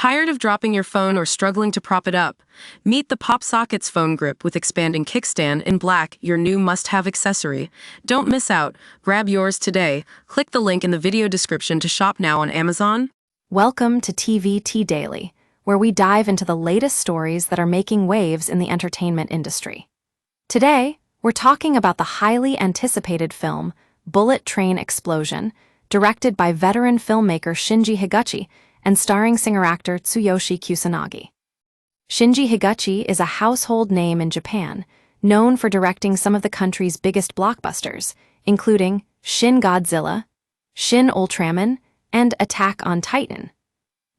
Tired of dropping your phone or struggling to prop it up? Meet the PopSockets phone grip with expanding kickstand in black, your new must-have accessory. Don't miss out. Grab yours today. Click the link in the video description to shop now on Amazon. Welcome to TVT Daily, where we dive into the latest stories that are making waves in the entertainment industry. Today, we're talking about the highly anticipated film, Bullet Train Explosion, directed by veteran filmmaker Shinji Higuchi and starring singer-actor Tsuyoshi Kusanagi. Shinji Higuchi is a household name in Japan, known for directing some of the country's biggest blockbusters, including Shin Godzilla, Shin Ultraman, and Attack on Titan.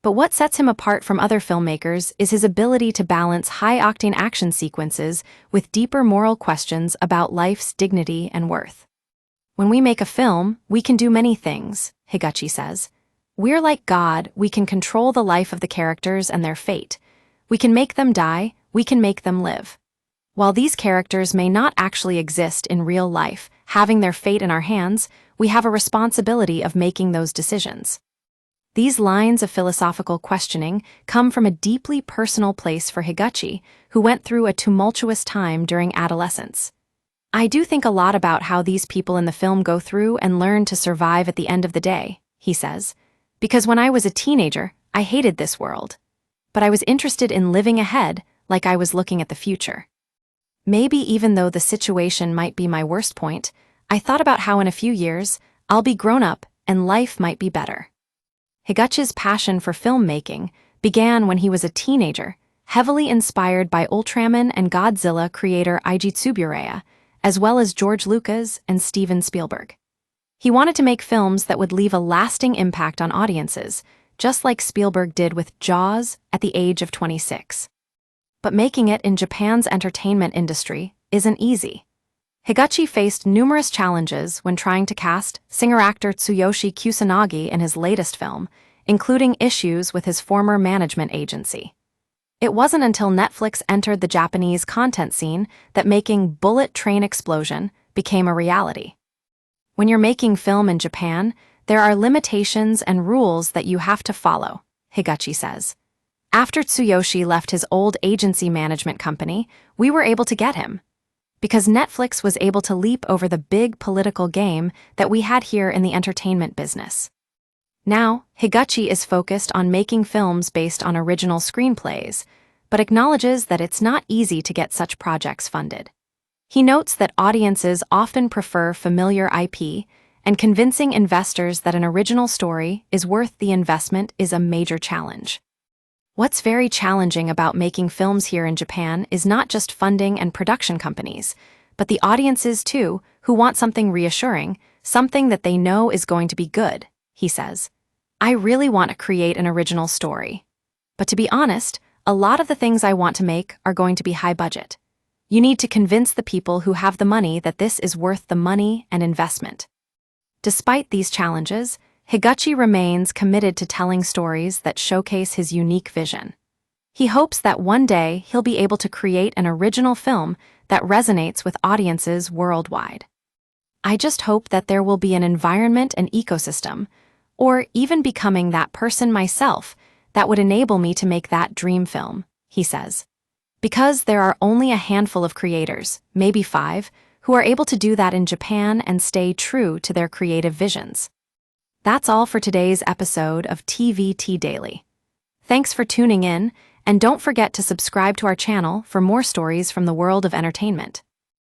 But what sets him apart from other filmmakers is his ability to balance high-octane action sequences with deeper moral questions about life's dignity and worth. When we make a film, we can do many things, Higuchi says. We're like God, we can control the life of the characters and their fate. We can make them die, we can make them live. While these characters may not actually exist in real life, having their fate in our hands, we have a responsibility of making those decisions. These lines of philosophical questioning come from a deeply personal place for Higuchi, who went through a tumultuous time during adolescence. I do think a lot about how these people in the film go through and learn to survive at the end of the day, he says. Because when I was a teenager, I hated this world. But I was interested in living ahead, like I was looking at the future. Maybe even though the situation might be my worst point, I thought about how in a few years, I'll be grown up and life might be better. Higuchi's passion for filmmaking began when he was a teenager, heavily inspired by Ultraman and Godzilla creator Eiji Tsuburaya, as well as George Lucas and Steven Spielberg. He wanted to make films that would leave a lasting impact on audiences, just like Spielberg did with Jaws at the age of 26. But making it in Japan's entertainment industry isn't easy. Higuchi faced numerous challenges when trying to cast singer-actor Tsuyoshi Kusanagi in his latest film, including issues with his former management agency. It wasn't until Netflix entered the Japanese content scene that making Bullet Train Explosion became a reality. When you're making film in Japan, there are limitations and rules that you have to follow, Higuchi says. After Tsuyoshi left his old agency management company, we were able to get him. Because Netflix was able to leap over the big political game that we had here in the entertainment business. Now, Higuchi is focused on making films based on original screenplays, but acknowledges that it's not easy to get such projects funded. He notes that audiences often prefer familiar IP, and convincing investors that an original story is worth the investment is a major challenge. What's very challenging about making films here in Japan is not just funding and production companies, but the audiences too, who want something reassuring, something that they know is going to be good, he says. I really want to create an original story. But to be honest, a lot of the things I want to make are going to be high budget. You need to convince the people who have the money that this is worth the money and investment. Despite these challenges, Higuchi remains committed to telling stories that showcase his unique vision. He hopes that one day he'll be able to create an original film that resonates with audiences worldwide. I just hope that there will be an environment and ecosystem, or even becoming that person myself, that would enable me to make that dream film, he says. Because there are only a handful of creators, maybe 5, who are able to do that in Japan and stay true to their creative visions. That's all for today's episode of TVT Daily. Thanks for tuning in, and don't forget to subscribe to our channel for more stories from the world of entertainment.